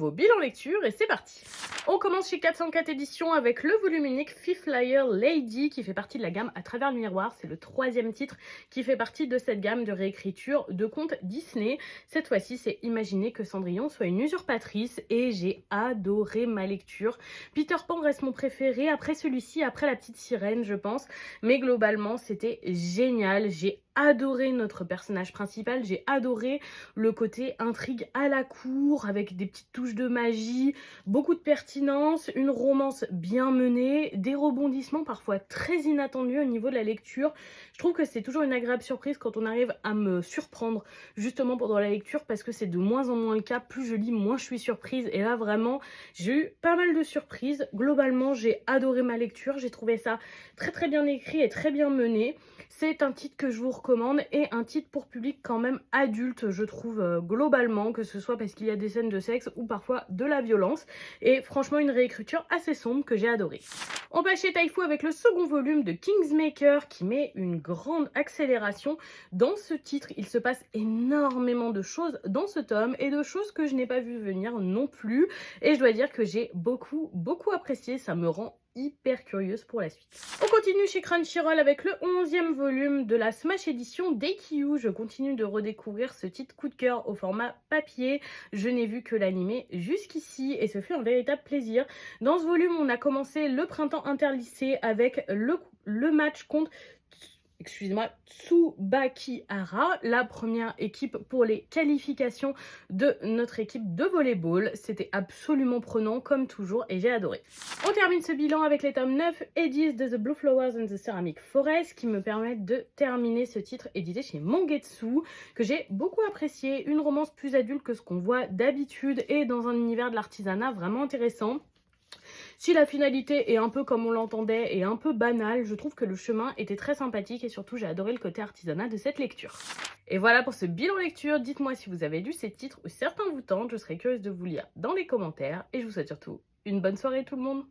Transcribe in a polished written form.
nouveau bilan lecture et c'est parti. On commence chez 404 éditions avec le volume unique Fifth Layer Lady qui fait partie de la gamme À travers le miroir. C'est le 3e titre qui fait partie de cette gamme de réécriture de contes Disney. Cette fois-ci, c'est imaginer que Cendrillon soit une usurpatrice et j'ai adoré ma lecture. Peter Pan reste mon préféré après celui-ci, après La Petite Sirène, je pense. Mais globalement, c'était génial. J'ai adoré notre personnage principal, j'ai adoré le côté intrigue à la cour avec des petites touches de magie, beaucoup de pertinence, une romance bien menée, des rebondissements parfois très inattendus au niveau de la lecture. Je trouve que c'est toujours une agréable surprise quand on arrive à me surprendre justement pendant la lecture parce que c'est de moins en moins le cas. Plus je lis, moins je suis surprise et là vraiment j'ai eu pas mal de surprises. Globalement, j'ai adoré ma lecture, j'ai trouvé ça très bien écrit et très bien mené. C'est un titre que je vous recommande et un titre pour public quand même adulte, je trouve, globalement, que ce soit parce qu'il y a des scènes de sexe ou parfois de la violence. Et franchement, une réécriture assez sombre que j'ai adorée. On passe chez Taifu avec le second volume de Kingsmaker qui met une grande accélération. Dans ce titre, il se passe énormément de choses dans ce tome et de choses que je n'ai pas vu venir non plus. Et je dois dire que j'ai beaucoup apprécié, ça me rend hyper curieuse pour la suite. On continue chez Crunchyroll avec le 11e volume de la Smash Edition d'Eikyu. Je continue de redécouvrir ce titre coup de cœur au format papier. Je n'ai vu que l'animé jusqu'ici et ce fut un véritable plaisir. Dans ce volume, on a commencé le printemps interlycée avec le match contre Tsubakihara, la première équipe pour les qualifications de notre équipe de volleyball. C'était absolument prenant comme toujours et j'ai adoré. On termine ce bilan avec les tomes 9 et 10 de The Blue Flowers and the Ceramic Forest qui me permettent de terminer ce titre édité chez Mangetsu que j'ai beaucoup apprécié. Une romance plus adulte que ce qu'on voit d'habitude et dans un univers de l'artisanat vraiment intéressant. Si la finalité est un peu comme on l'entendait et un peu banale, je trouve que le chemin était très sympathique et surtout j'ai adoré le côté artisanat de cette lecture. Et voilà pour ce bilan lecture, dites-moi si vous avez lu ces titres ou certains vous tentent, je serais curieuse de vous lire dans les commentaires et je vous souhaite surtout une bonne soirée tout le monde.